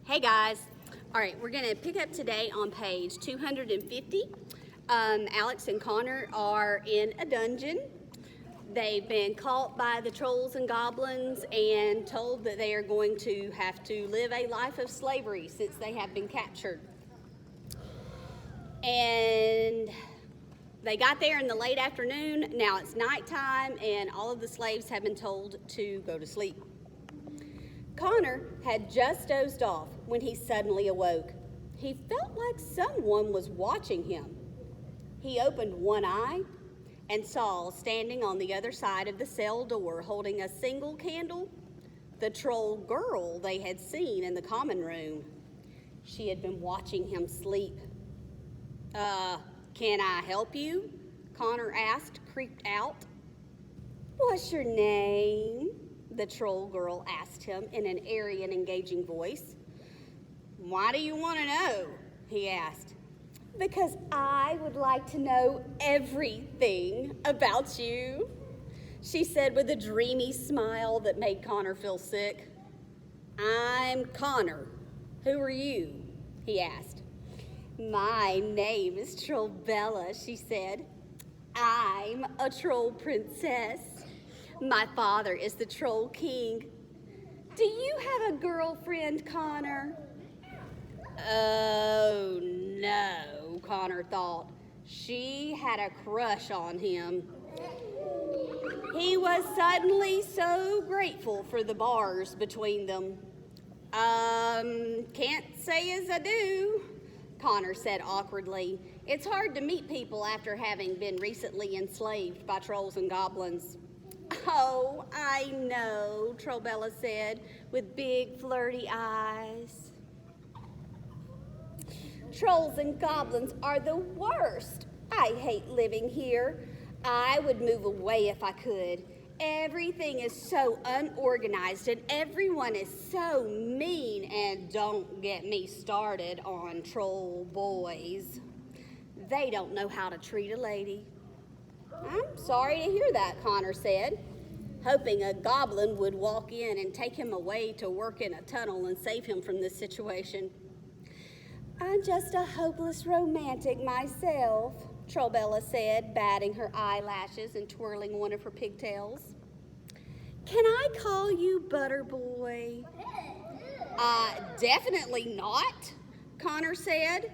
Hey guys. All right, we're gonna pick up today on page 250. Alex and Connor are in a dungeon. They've been caught by the trolls and goblins and told that they are going to have to live a life of slavery since they have been captured. And they got there in the late afternoon. Now it's nighttime and all of the slaves have been told to go to sleep. Connor had just dozed off when he suddenly awoke. He felt like someone was watching him. He opened one eye and saw, standing on the other side of the cell door, holding a single candle, the troll girl they had seen in the common room. She had been watching him sleep. Can I help you? Connor asked, creeped out. What's your name? The troll girl asked him in an airy and engaging voice. Why do you want to know? He asked. Because I would like to know everything about you, she said with a dreamy smile that made Connor feel sick. I'm Connor. Who are you? He asked. My name is Trollbella, she said. I'm a troll princess. My father is the Troll King. Do you have a girlfriend, Connor? Oh, no, Connor thought. She had a crush on him. He was suddenly so grateful for the bars between them. Can't say as I do, Connor said awkwardly. It's hard to meet people after having been recently enslaved by trolls and goblins. Oh, I know, Trollbella said, with big flirty eyes. Trolls and goblins are the worst. I hate living here. I would move away if I could. Everything is so unorganized and everyone is so mean. And don't get me started on troll boys. They don't know how to treat a lady. I'm sorry to hear that, Connor said, hoping a goblin would walk in and take him away to work in a tunnel and save him from this situation. I'm just a hopeless romantic myself, Trollbella said, batting her eyelashes and twirling one of her pigtails. Can I call you Butterboy? Definitely not, Connor said.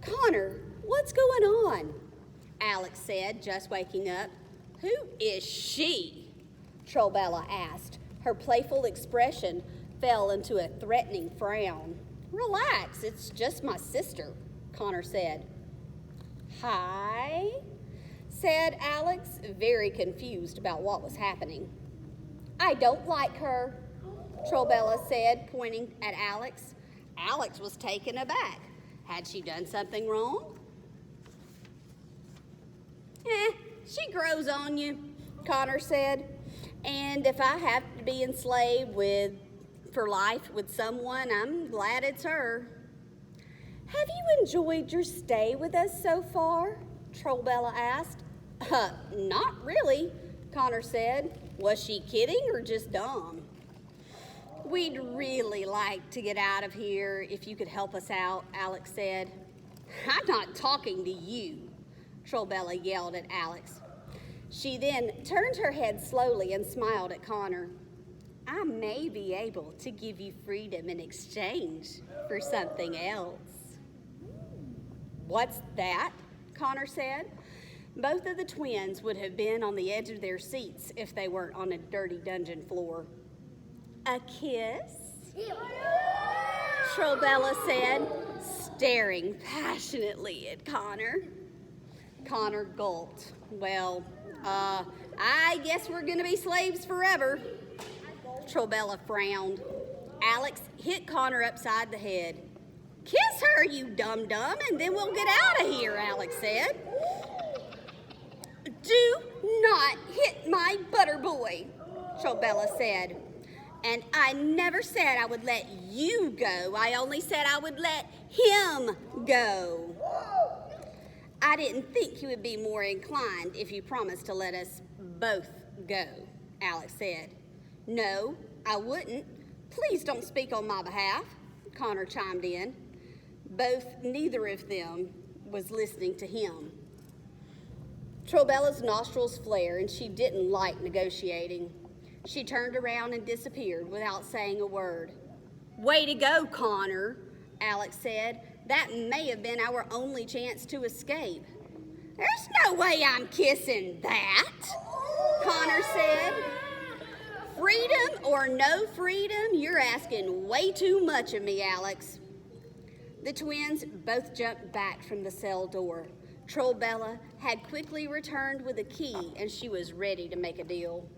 Connor, what's going on? Alex said, just waking up. Who is she? Trollbella asked. Her playful expression fell into a threatening frown. Relax, it's just my sister, Connor said. Hi, said Alex, very confused about what was happening. I don't like her, Trollbella said, pointing at Alex. Alex was taken aback. Had she done something wrong? She grows on you, Connor said. And if I have to be enslaved for life with someone, I'm glad it's her. Have you enjoyed your stay with us so far? Trollbella asked. Not really, Connor said. Was she kidding or just dumb? We'd really like to get out of here if you could help us out, Alex said. I'm not talking to you, Trollbella yelled at Alex. She then turned her head slowly and smiled at Connor. I may be able to give you freedom in exchange for something else. What's that? Connor said. Both of the twins would have been on the edge of their seats if they weren't on a dirty dungeon floor. A kiss? Trollbella said, staring passionately at Connor. Connor gulped. Well, I guess we're gonna be slaves forever. Trollbella frowned. Alex hit Connor upside the head. Kiss her, you dum-dum, and then we'll get out of here, Alex said. Do not hit my Butterboy, Trollbella said. And I never said I would let you go. I only said I would let him go. I didn't think he would be more inclined if you promised to let us both go, Alex said. No, I wouldn't. Please don't speak on my behalf, Connor chimed in. Neither of them was listening to him. Trollbella's nostrils flared, and she didn't like negotiating. She turned around and disappeared without saying a word. "Way to go, Connor," Alex said. "That may have been our only chance to escape." "There's no way I'm kissing that," Connor said. "Freedom or no freedom, you're asking way too much of me, Alex." The twins both jumped back from the cell door. Trollbella had quickly returned with a key, and she was ready to make a deal.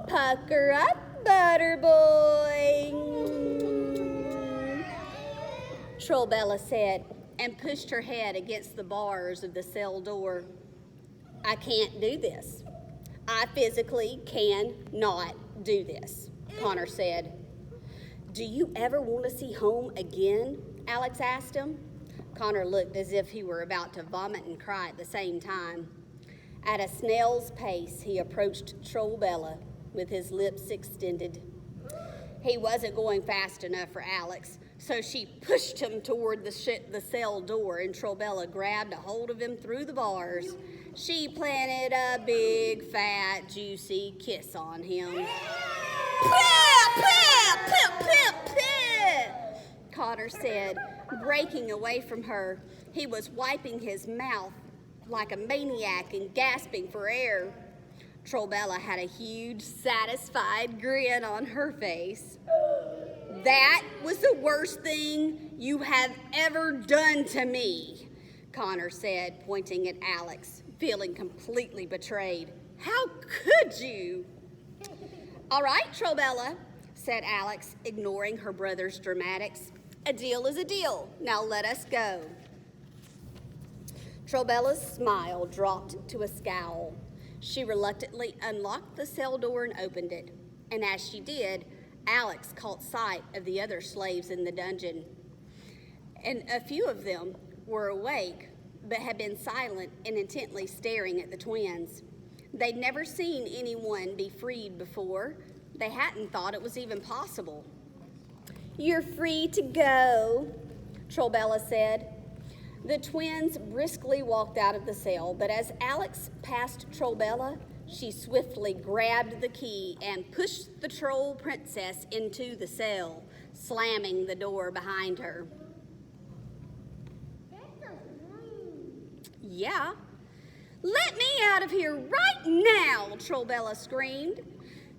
"Pucker up, Butterboy," Trollbella said, and pushed her head against the bars of the cell door. "I can't do this. I physically cannot do this," Connor said. "Do you ever want to see home again?" Alex asked him. Connor looked as if he were about to vomit and cry at the same time. At a snail's pace, he approached Trollbella with his lips extended. He wasn't going fast enough for Alex, so she pushed him toward the cell door, and Trollbella grabbed a hold of him through the bars. She planted a big, fat, juicy kiss on him. "Pip, pip, pip, pip, pip," Connor said, breaking away from her. He was wiping his mouth like a maniac and gasping for air. Trollbella had a huge, satisfied grin on her face. "That was the worst thing you have ever done to me," Connor said, pointing at Alex, feeling completely betrayed. "How could you?" "All right, Trollbella," said Alex, ignoring her brother's dramatics. "A deal is a deal. Now let us go." Trollbella's smile dropped to a scowl. She reluctantly unlocked the cell door and opened it. And as she did, Alex caught sight of the other slaves in the dungeon. And a few of them were awake, but had been silent and intently staring at the twins. They'd never seen anyone be freed before. They hadn't thought it was even possible. "You're free to go," Trollbella said. The twins briskly walked out of the cell, but as Alex passed Trollbella, she swiftly grabbed the key and pushed the troll princess into the cell, slamming the door behind her. "Yeah. Let me out of here right now," Trollbella screamed.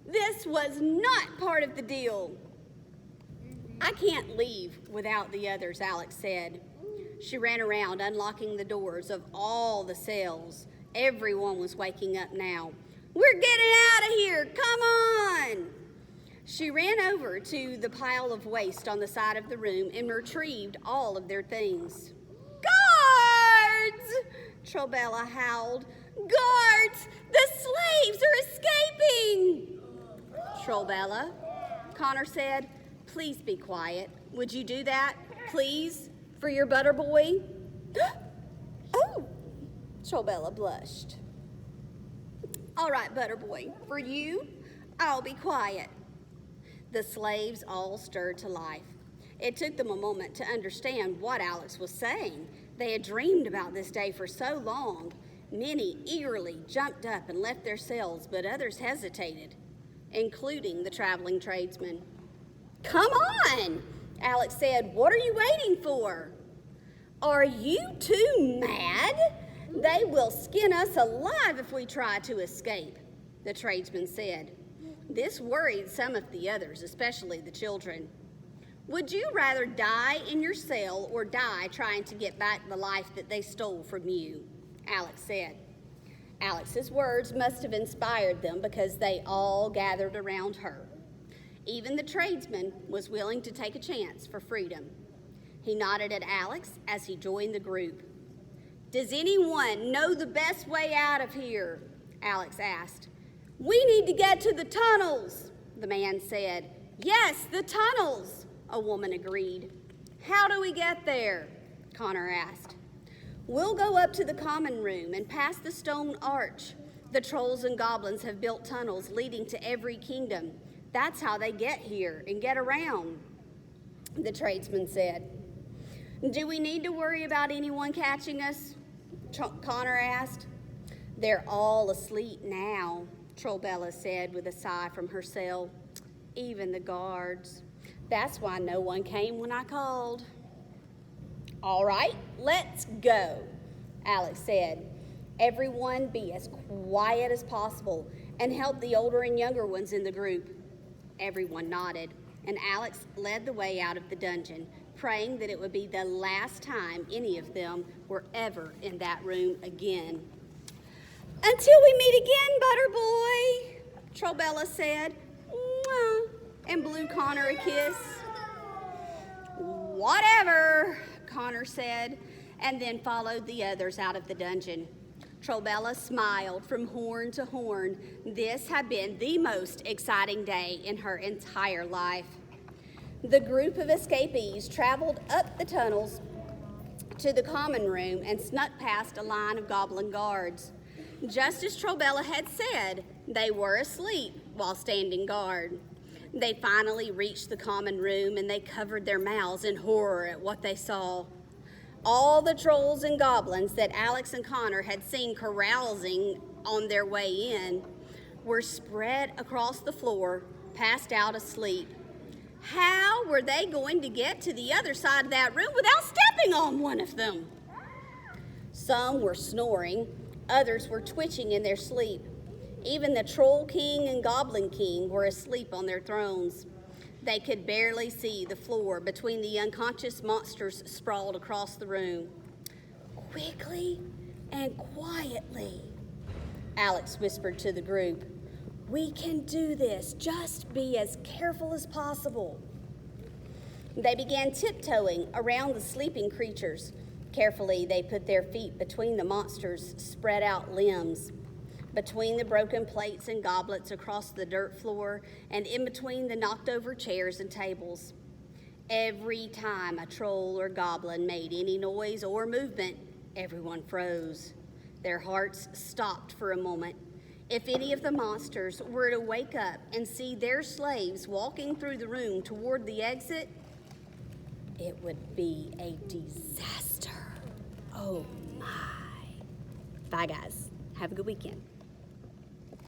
"This was not part of the deal." "I can't leave without the others," Alex said. She ran around, unlocking the doors of all the cells. Everyone was waking up now. "We're getting out of here! Come on!" She ran over to the pile of waste on the side of the room and retrieved all of their things. "Guards!" Trollbella howled. "Guards! The slaves are escaping!" "Trollbella," Connor said, "please be quiet. Would you do that, please, for your Butterboy?" "Oh," Trollbella blushed. "All right, Butterboy, for you, I'll be quiet." The slaves all stirred to life. It took them a moment to understand what Alex was saying. They had dreamed about this day for so long. Many eagerly jumped up and left their cells, but others hesitated, including the traveling tradesman. "Come on," Alex said. "What are you waiting for?" "Are you two mad? They will skin us alive if we try to escape," the tradesman said. This worried some of the others, especially the children. "Would you rather die in your cell or die trying to get back the life that they stole from you?" Alex said. Alex's words must have inspired them because they all gathered around her. Even the tradesman was willing to take a chance for freedom. He nodded at Alex as he joined the group. "Does anyone know the best way out of here?" Alex asked. "We need to get to the tunnels," the man said. "Yes, the tunnels," a woman agreed. "How do we get there?" Connor asked. "We'll go up to the common room and past the stone arch. The trolls and goblins have built tunnels leading to every kingdom. That's how they get here and get around." the tradesman said. Do we need to worry about anyone catching us? Connor asked. They're all asleep now, Trollbella said with a sigh from her cell. Even the guards. That's why no one came when I called. All right, let's go, Alex said. Everyone be as quiet as possible and help the older and younger ones in the group. Everyone nodded, and Alex led the way out of the dungeon, praying that it would be the last time any of them were ever in that room again. Until we meet again, Butterboy, Trollbella said, mwah, and blew Connor a kiss. Whatever, Connor said, and then followed the others out of the dungeon. Trollbella smiled from horn to horn. This had been the most exciting day in her entire life. The group of escapees traveled up the tunnels to the common room and snuck past a line of goblin guards. Just as Trollbella had said, they were asleep while standing guard. They finally reached the common room and they covered their mouths in horror at what they saw. All the trolls and goblins that Alex and Connor had seen carousing on their way in were spread across the floor, passed out asleep. How were they going to get to the other side of that room without stepping on one of them? Some were snoring, others were twitching in their sleep. Even the Troll King and Goblin King were asleep on their thrones. They could barely see the floor between the unconscious monsters sprawled across the room. Quickly and quietly, Alex whispered to the group. We can do this. Just be as careful as possible. They began tiptoeing around the sleeping creatures. Carefully, they put their feet between the monsters' spread out limbs, between the broken plates and goblets across the dirt floor, and in between the knocked over chairs and tables. Every time a troll or goblin made any noise or movement, everyone froze. Their hearts stopped for a moment. If any of the monsters were to wake up and see their slaves walking through the room toward the exit, it would be a disaster. Oh my. Bye, guys. Have a good weekend.